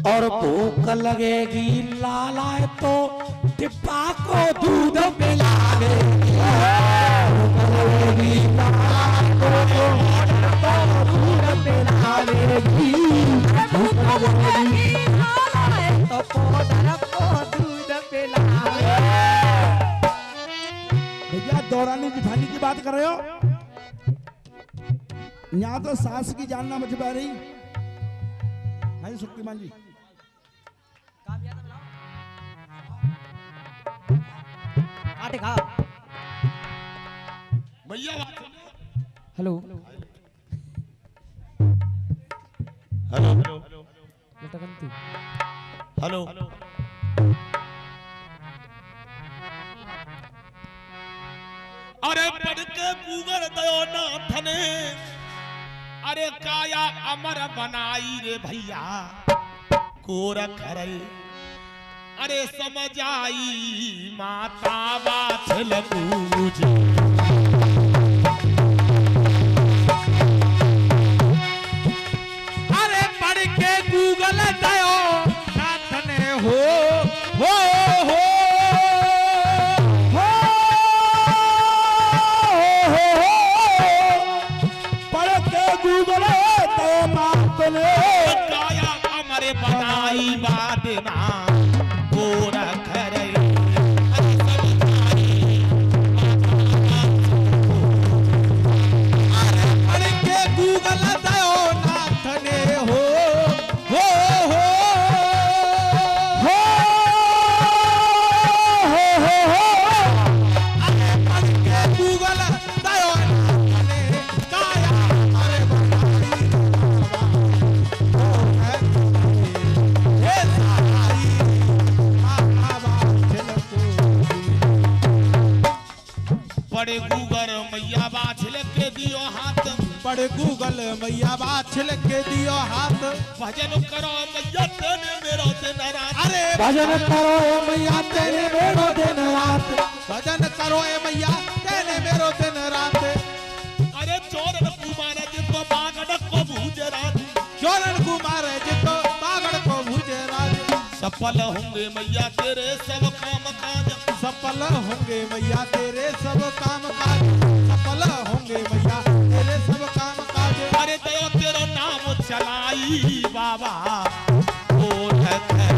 और भूख लगेगी लाला तो डिब्बा को दूध पिला देगी। भूख लगेगी लाला तो डिब्बा को दूध पिला देगी। भूख लगेगी लाला तो पाउडर को दूध पिला देगी। भैया दौरानी जिठानी की बात कर रहे हो? यहाँ तो सास की जान ना बच पा रही। हाँ जी शक्तिमान जी आटे खा भैया। Hello hello hello hello. अरे पढ़ के गूगल दयो नाथ ने अरे काया अमर बनाई रे भैया गोरख रे। अरे समझ आई माता बाछल पूज। अरे पढ़ के गूगल दयो नाथ ने हो पढ़ के गूगल दयो नाथ ने काया अमर बनाई बादना गोरख रे। पढ़ के गूगल दयो नाथ ने हो अरे पढ़ के गूगल दयो नाथ ने काया अमर बनाई हे साई बड़े गूगर मैया बाछल के दियो हाथ। बड़े गूगल मैया बाछल के दियो हाथ। भजन करो मैया तेने मेरो दिन रात। अरे भजन करो ए मैया तेरे मेरो दिन रात। भजन करो ए मैया तेने मेरो दिन रात। अरे चोरन कुमार जितो बागड़ को भूजे रात। चोरन कुमार जितो बागड़ को भूजे रात। सफल होंगे मैया तेरे सब काम काज। सफल होंगे मैया तेरे सब काम काज। सफल होंगे मैया तेरे सब काम काज। अरे दयो तेरो नाम चलाई बाबा गोरख रे।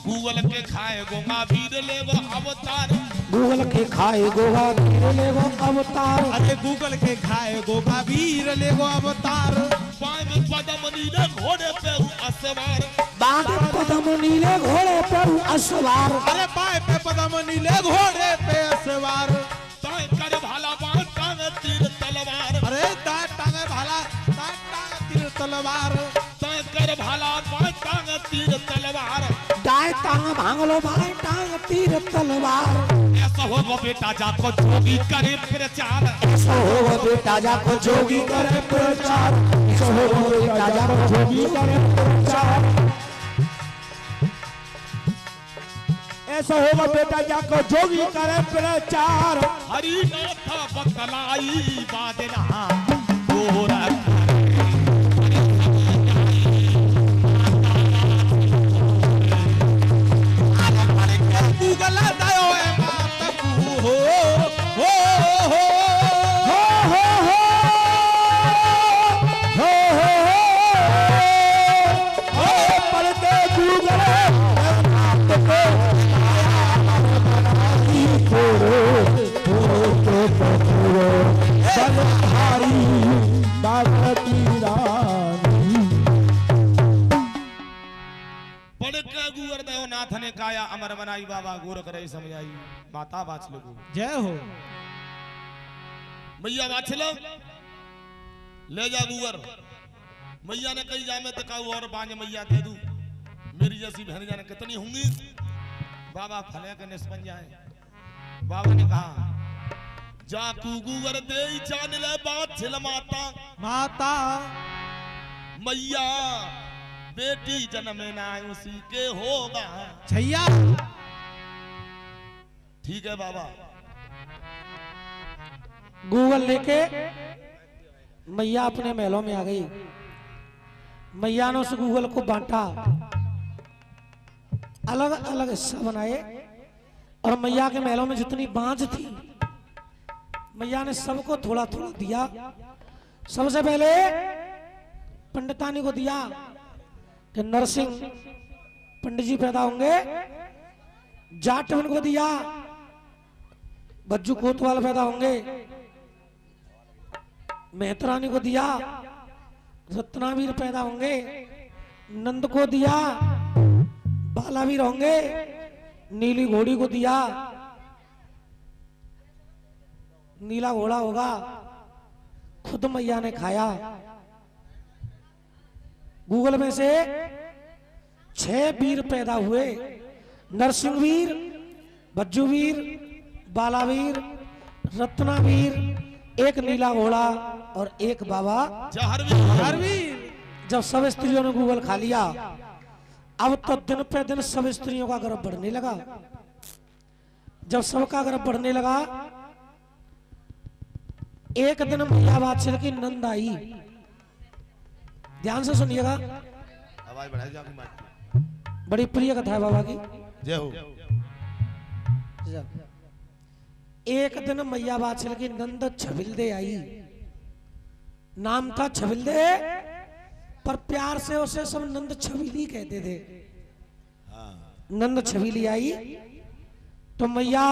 गूगल के खाए गोगा वीर ले वो अवतार। गूगल के खाए गोगा वीर ले वो अवतार। अरे गूगल के खाए गोगा वीर ले वो अवतार। पाँव पदम नीले घोड़े पे असवार। बाग पदम नीले घोड़े पर असवार। अरे पाए पे पदम नीले घोड़े पे असवार। ताए कर भाला बाण टांग तीर तलवार। अरे दांत टांगे भाला दांत टांगे तीर तलवार। ताए कर भाला बाण टांग तीर तलवार। दाएं टांग भांगलो बाएं टांग तीर तलवार। ऐसा हो वो बेटा जाको जोगी करे प्रचार। ऐसा हो वो बेटा जाको जोगी करे प्रचार। ऐसा हो वो बेटा जाको जोगी करे प्रचार। ऐसा होगा बेटा जाको जोगी करे प्रचार। हरिनाथ बतलाई बादना गोरख रे। गूगल दयो ए मात कू हो पढ़ते गूगल नाथ को बलधारी देवनाथ ने काया अमर बनाई बाबा गोरख रहे समझाई माता बाछल को जय हो। मैया बाछल ले जा गुवर। मैया ने कही जामे तो कहू और बांझ मैया दे दू मेरी जैसी बहन जाने कितनी होंगी। बाबा फले के निष्पन जाए। बाबा ने कहा जाकू गुवर दे जान ले बाछल माता माता मैया बेटी जन्म ना उसी के होगा। छैया ठीक है बाबा। गूगल लेके मैया अपने महलों में आ गई। मैया ने उस गूगल को बांटा, अलग अलग हिस्सा बनाए और मैया के महलों में जितनी बांझ थी मैया ने सबको थोड़ा थोड़ा दिया। सबसे पहले पंडितानी को दिया कि नरसिंह पंडित जी पैदा होंगे। जाटवन को दिया, बज्जू कोतवाल पैदा होंगे। मेहतरानी को दिया, रत्नावीर पैदा होंगे। नंद को दिया, बालावीर होंगे। नीली घोड़ी को दिया, नीला घोड़ा होगा। खुद मैया ने खाया। गूगल में से 6 वीर पैदा हुए, नरसिंहवीर, बज्जूवीर, बालावीर, रत्नावीर, एक नीला घोड़ा और एक बाबा हरवीर। जब सब स्त्रियों ने गूगल खा लिया, अब तो दिन पे दिन सब स्त्रियों का गर्भ बढ़ने लगा। जब सबका गर्भ बढ़ने लगा, एक दिन मैया बादशाह की नंद आई। ध्यान से सुनिएगा, आवाज बढ़ाई जाओ माइक। बड़ी प्रिय कथा है बाबा की। जय हो। एक दिन मैया बादशाह की नंद छबिलदे आई। नाम था छबिलदे, पर प्यार से उसे सब नंद छबीली कहते थे। नंद छबीली आई तो मैया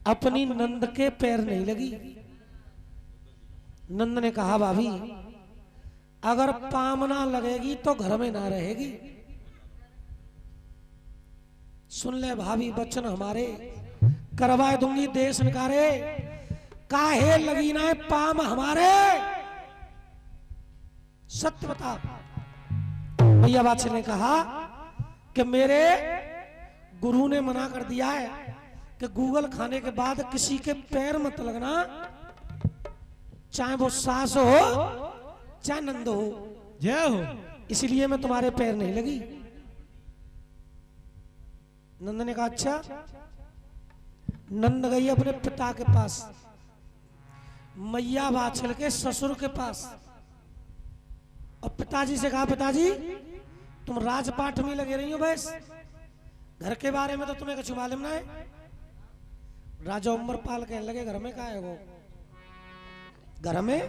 अपनी नंद के पैर नहीं लगी। नंद ने कहा भाभी अगर पामना लगेगी तो घर में ना रहेगी। सुन ले भाभी बच्चन हमारे, करवा दूंगी देश निकारे। काहे लगी ना पाम हमारे, सत्य बता। मैया बादशाह ने कहा कि मेरे गुरु ने मना कर दिया है कि गूगल खाने के बाद किसी के पैर मत लगना, चाहे वो सास हो चाहे नंद हो। जय हो। इसलिए मैं तुम्हारे पैर नहीं लगी। नंद ने कहा अच्छा। नंद गई अपने पिता के पास, मैया बादशाह के ससुर के पास, और पिताजी से कहा पिताजी तुम राजपाट में लगे रही हो, बस घर के बारे में तो तुम्हें कुछ मालूम ना है। राजा उमरपाल कहने लगे घर में कहा है वो, घर में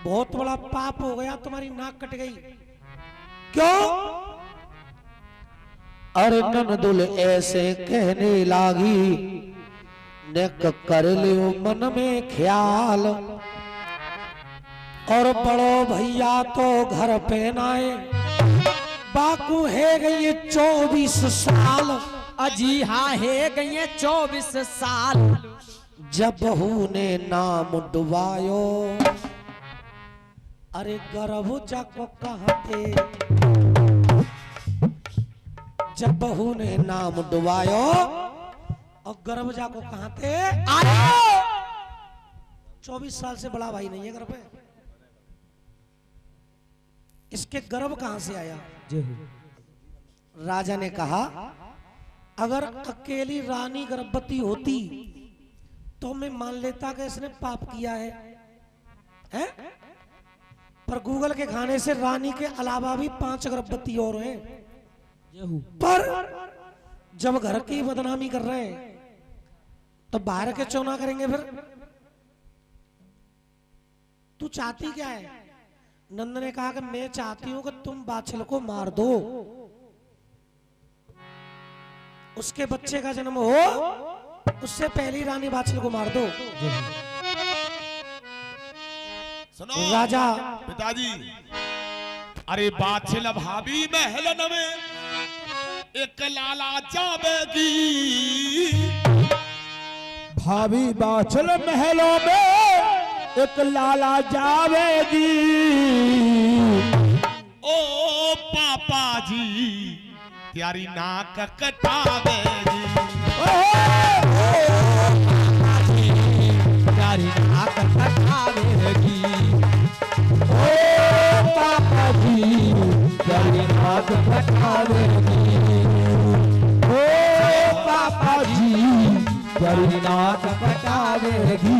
बहुत बड़ा पाप हो गया, तुम्हारी नाक कट गई। क्यों? अरे ननदुल ऐसे कहने लागी, नेक कर लियो मन में ख्याल, और बड़ो भैया तो घर पे नाए, बाकू है गई 24 साल। अजी हाँ है गई 24 साल। जब बहू ने नाम डुबायो, अरे गर्भ जाको कहाँ थे। जब बहू ने नाम डुबायो और गर्भ जाको कहाँ थे। 24 साल से बड़ा भाई नहीं है घर पे, इसके गर्भ कहां से आया। राजा ने कहा अगर अकेली रानी गर्भवती होती तो मैं मान लेता कि इसने पाप किया है? पर गूगल के खाने से रानी के अलावा भी 5 गर्भवती और हैं। पर जब घर की बदनामी कर रहे हैं तो बाहर के चौना करेंगे फिर। तू चाहती क्या है? नंद ने कहा कि मैं चाहती हूं कि तुम बाछल को मार दो, उसके बच्चे का जन्म हो, उससे पहली रानी बाछल को मार दो। सुनो राजा पिताजी, अरे बाछल भाभी महलन में एक लाला जावेगी। भाभी बाछल महलों में एक लाला जावेगी। ओ पापा जी प्यारी नाक कटावेगी। प्यारी नाक कटावेगी। ओ पापा जी प्यारी नाक कटावेगी। ओ पापा जी प्यारी नाक कटावेगी।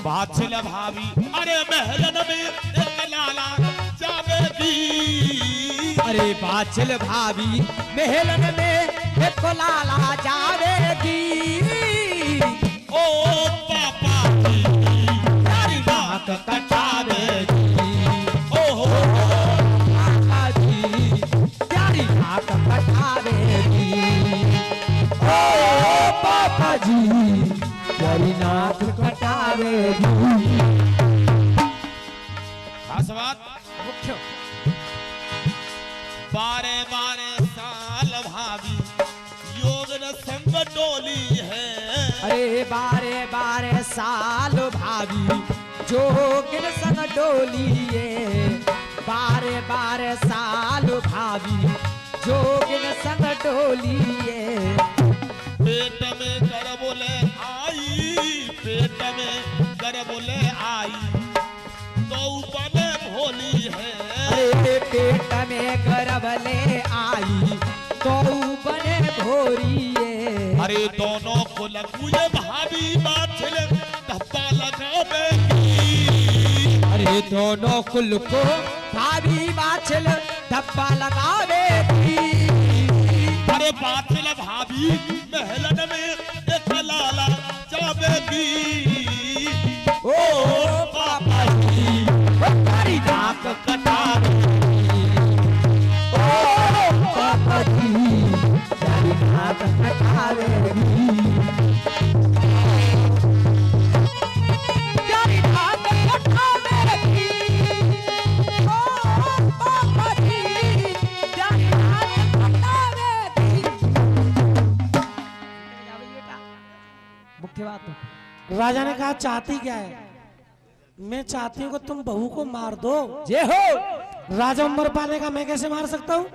बाछल भाभी अरे महलन में एक लाला जावेगी। अरे बाछल भाभी महलन में एक लाला जावेगी। ओ पापा जी प्यारी नाक कटावेगी। ओहो पापा जी प्यारी नाक कटावेगी। ओ पापा जी प्यारी नाक कटावेगी। खास बात मुख्य 12 साल भाभी योग न संग डोली है। अरे 12 साल भाभी जोगिन संग डोलिए। 12 साल भाभी जोगिन संग डोलिए। पेट में गरबोले आई, पेट में गरबोले आई तो बने भोली है। अरे पेट में गर्भ ले आई तो बने भोरिए। अरे दोनों को लगुए भाभी बाछल धब्बा लगावेगी। अरे दोनों कुल को भाभी बाछल धब्बा लगावेगी। अरे बाछल भाभी महलन में एक लाला जावेगी। ओ पापा जी प्यारी नाक कटावेगी। ओ पापा जी प्यारी नाक कटावेगी। प्यारी नाक कटावेगी। ओ पापा जी प्यारी नाक कटावेगी। मुख्य बात राजा ने कहा चाहती क्या है? मैं चाहती हूँ कि तुम बहू को मार दो। जे हो राजा उम्र पाने का मैं कैसे मार सकता हूँ?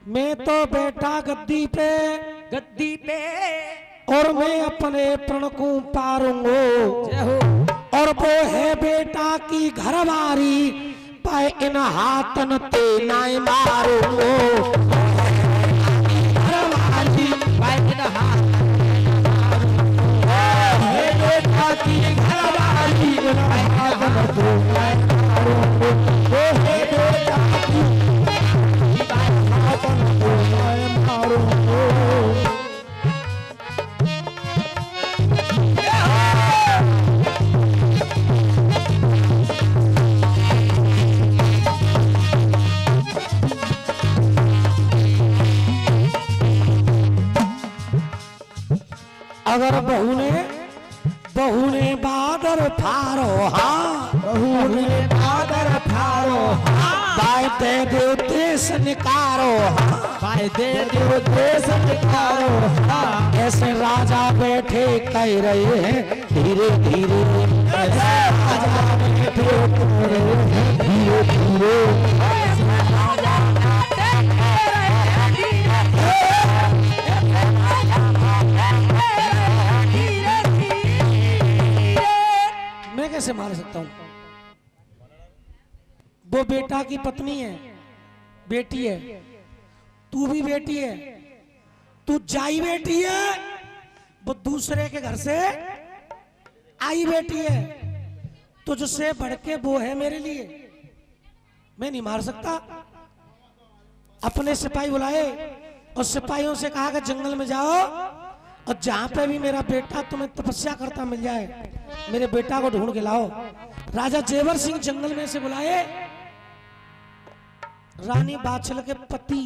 मैं तो बैठा गद्दी पे गद्दी पे और मैं अपने प्रण को पारूंगा। जय हो और वो है बेटा की घरवारी पाए इन हाथन ते नाय मारूंगा। घरवारी भाई इन हाथ है बेटा की घरवारी इन हाथन ते नाय मारूंगा। वो है बेटा की हाथन ते नाय मारूंगा। अगर बहू ने बादर फारो हाँ, बहू ने बादर फारो हाँ, बाय दे दो देश निकारो हाँ, भाई दे दो देश निकारो हाँ। ऐसे राजा बैठे कह रहे हैं धीरे धीरे। ऐसे राजा बैठे कह रहे हैं धीरे धीरे। मैं कैसे मार सकता हूँ? वो बेटा की पत्नी है, बेटी है, तू भी बेटी है, तू जाई बेटी है, वो दूसरे के घर से आई बेटी है, तुझसे बढ़ के वो है मेरे लिए। मैं नहीं मार सकता। अपने सिपाही बुलाए और सिपाहियों से कहा कि जंगल में जाओ और जहां पे भी मेरा बेटा तुम्हें तपस्या करता मिल जाए मेरे बेटा को ढूंढ के लाओ। राजा जेवर सिंह जंगल में से बुलाए। रानी बाछल के पति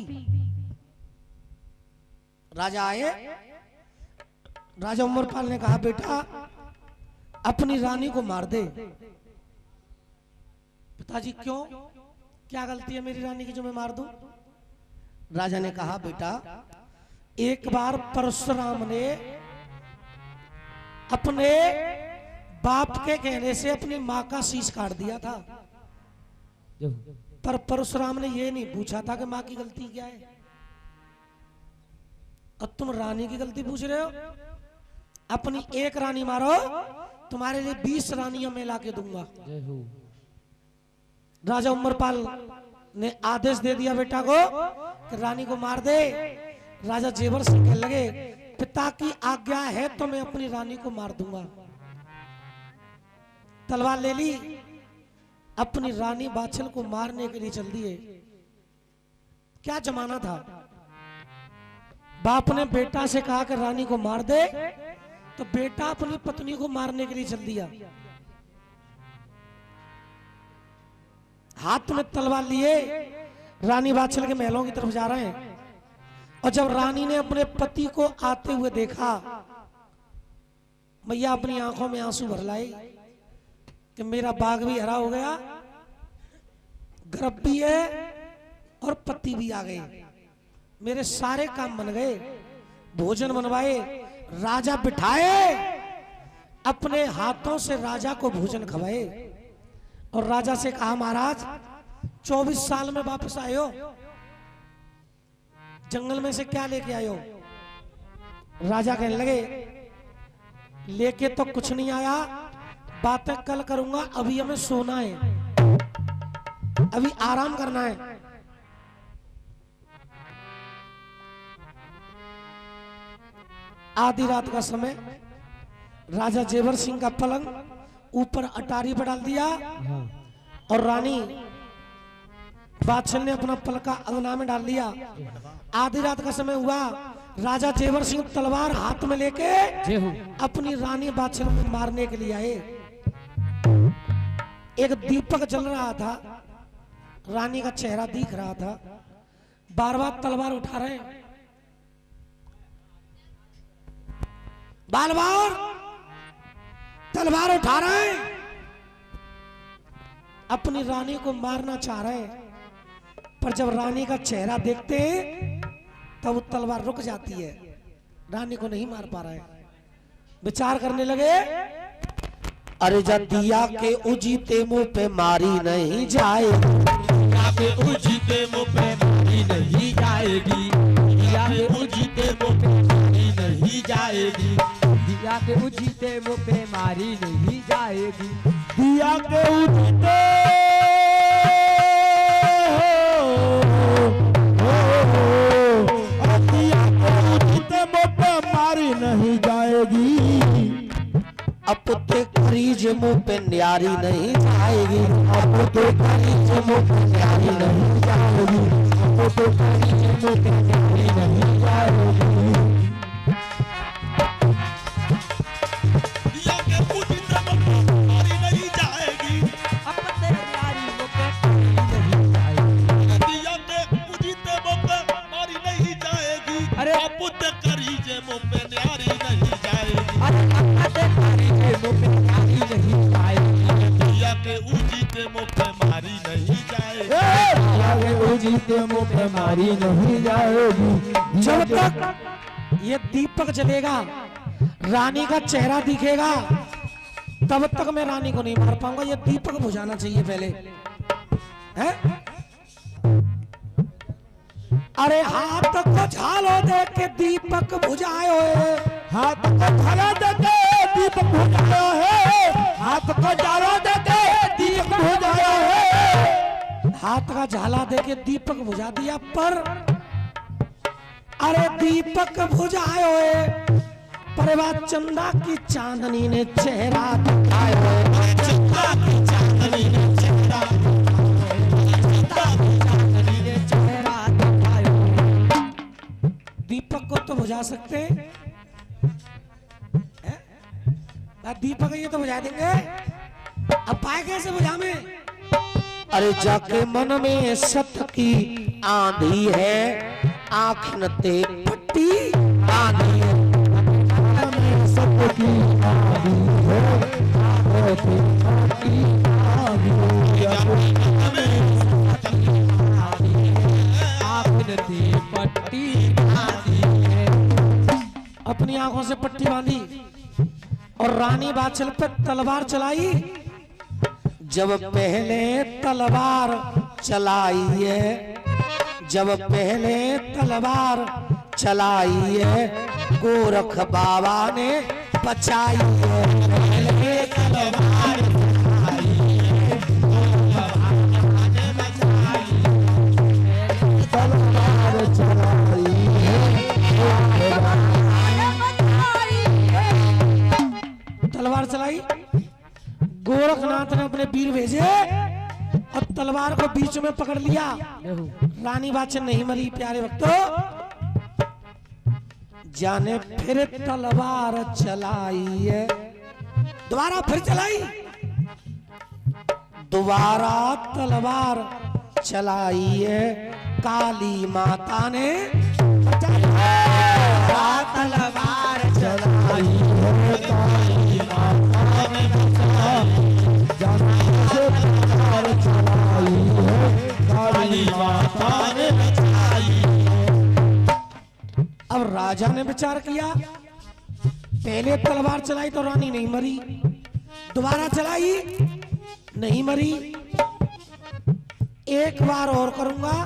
राजा आए। राजा उमरपाल ने कहा बेटा अपनी रानी को मार दे। पिताजी क्यों, क्या गलती है मेरी रानी की जो मैं मार दूं? राजा ने कहा बेटा, एक बार परशुराम ने अपने बाप के कहने से अपनी मां का शीश काट दिया था, पर परशुराम ने यह नहीं पूछा था कि मां की गलती क्या है। और तुम रानी की गलती पूछ रहे हो? अपनी एक रानी मारो, तुम्हारे लिए 20 रानियां मैं लाके दूंगा। राजा उमरपाल ने आदेश दे दिया बेटा को कि रानी को मार दे। राजा जेवर सिंह कहने लगे, पिता की आज्ञा है तो मैं अपनी रानी को मार दूंगा। तलवार ले ली, अपनी रानी बाछल को मारने के लिए चल दिए। क्या जमाना था, बाप ने बेटा से कहा कि रानी को मार दे, तो बेटा अपनी पत्नी को मारने के लिए चल दिया। हाथ में तलवार लिए रानी बाछल के महलों की तरफ जा रहे हैं। और जब रानी ने अपने पति को आते हुए देखा, मैया अपनी आंखों में आंसू भर लाई कि मेरा बाग भी हरा हो गया, गर्भ भी है और पति भी आ गए, मेरे सारे काम बन गए। भोजन बनवाए, राजा बिठाए, अपने हाथों से राजा को भोजन खवाए। और राजा से कहा, महाराज 24 साल में वापस आए हो, जंगल में से क्या लेके आए हो? राजा कहने लगे, लेके तो कुछ नहीं आया, बातें कल करूंगा, अभी हमें सोना है, अभी आराम करना है। आधी रात का समय, राजा जेवर सिंह का पलंग ऊपर अटारी पर डाल दिया और रानी बादशाह ने अपना पलका अंगना में डाल दिया। आधी रात का समय हुआ, राजा जेवर सिंह तलवार हाथ में लेके अपनी रानी बादशाह को मारने के लिए आए। एक दीपक जल रहा था, रानी का चेहरा दिख रहा था, बार बार तलवार उठा रहे हैं, बार बार तलवार उठा रहे हैं, अपनी रानी को मारना चाह रहे हैं। पर जब रानी का चेहरा देखते हैं तब वो तलवार रुक जाती है, रानी को नहीं मार पा रहे हैं। विचार करने लगे, अरे जब दिया के उजीते मुंह पे मारी नहीं जाएगी, दिया के उजीते मुंह पे मारी नहीं जाएगी, दिया के उजीते मुंह पे मारी नहीं जाएगी, दिया के उजीते मुंह पे मारी नहीं जाएगी, दिया के उजीते मारी नहीं जाएगी, अब ते खरीज मुंह पे न्यारी नहीं जाएगी, अब तो खरीज मुंह पे न्यारी नहीं जाएगी, अब तो खरीज मुंह पे न्यारी नहीं जाएगी। दिया के उजीते मुंह पे मारी नहीं जाएगी, अब तेरे न्यारी मुंह पे नहीं जाएगी, दिया के उजीते मुंह पे मारी नहीं जाएगी, अरे अब ते खरीजे मुंह पे न्यारी नहीं जाएगी, अरे अब तेरे खरीज मुंह पे न्यारी नहीं जाएगी, दिया के उजीते मुंह पे मारी नहीं जाएगी। दिया के उजीते मुंह पे मारी नहीं जाएगी। जब तक ये दीपक जलेगा, रानी का चेहरा दिखेगा, तब तक मैं रानी को नहीं मार पाऊंगा। ये दीपक बुझाना चाहिए पहले, है? अरे हाथ को झालो दे के दीपक बुझायो है, हाथ को झालो दे के दीपक बुझायो है, हाथ को झालो दे के दीपक बुझायो है, हाथ का झाला दे के दीपक बुझा दिया। पर अरे दीपक बुझायो है, पर बात चंदा की चांदनी ने चेहरा दिखायो है, चंदा की चांदनी ने चेहरा, चंदा की चांदनी ने चेहरा दिखायो। दीपक को तो बुझा सकते हैं, दीपक ये तो बुझा देंगे, अब पाए कैसे बुझा में? अरे जाके मन में सत की आंधी है, आंख न ते पट्टी आंधी है, सत की आंधी है, आंख न ते पट्टी आंधी है। आंखों से पट्टी बांधी और रानी बादशाह पे तलवार चलाई। जब पहले तलवार चलाई है, जब पहले तलवार चलाई है, गोरख बाबा ने बचाई है। पहले तलवार चलाई है, गोरख बाबा ने बचाई है। तलवार चलाई है, गोरख बाबा ने बचाई है। तलवार चलाई, गोरखनाथ ने अपने वीर भेजे और तलवार को बीच में पकड़ लिया। रानी बादशाह नहीं मरी प्यारे भक्तों, जाने फिर तलवार चलाई है, दोबारा फिर चलाई, दोबारा तलवार चलाई है। काली माता ने तलवार चलाई है, काली माता ने तलवार चलाई है, काली माता ने बचाई। अब राजा ने विचार किया, पहले तलवार चलाई तो रानी नहीं मरी, दोबारा चलाई नहीं मरी, एक बार और करूंगा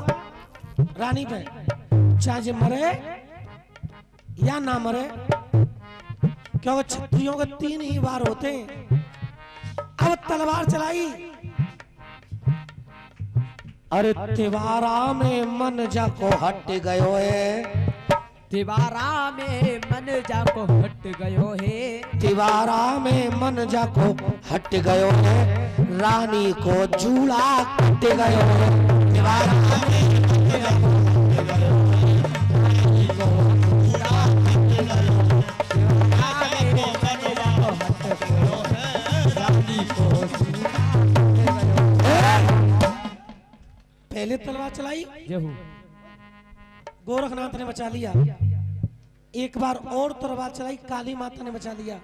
रानी पे, चाहे मरे या ना मरे, क्योंकि क्षत्रियों के 3 ही बार होते हैं। अब तलवार चलाई, अरे तिवारा में मन जाको हट गयो है, तिवारा में मन जाको हट गयो है, तिवारा में मन जाको हट गयो है, रानी को जूड़ा कट गयो है। तिवारा में मन जाको हट गयो है, रानी को जूड़ा कट गयो है, तिवारा में मन जाको हट गयो है, रानी को जूड़ा कट गयो है। पहले तलवार चलाई, गोरखनाथ ने बचा लिया, एक बार और तलवार चलाई, काली माता ने बचा लिया।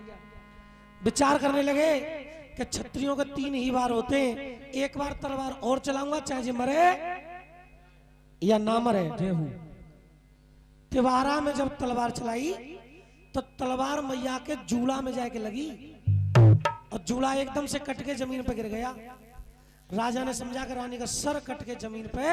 विचार करने लगे कि क्षत्रियों के 3 ही बार होते हैं, एक बार तलवार और चलाऊंगा चाहे मरे या ना मरे। तिवारा में जब तलवार चलाई तो तलवार मैया के जूड़ा में जाके लगी और जूड़ा एकदम से कट के जमीन पर गिर गया। राजा ने समझा कि रानी का सर कट के जमीन पे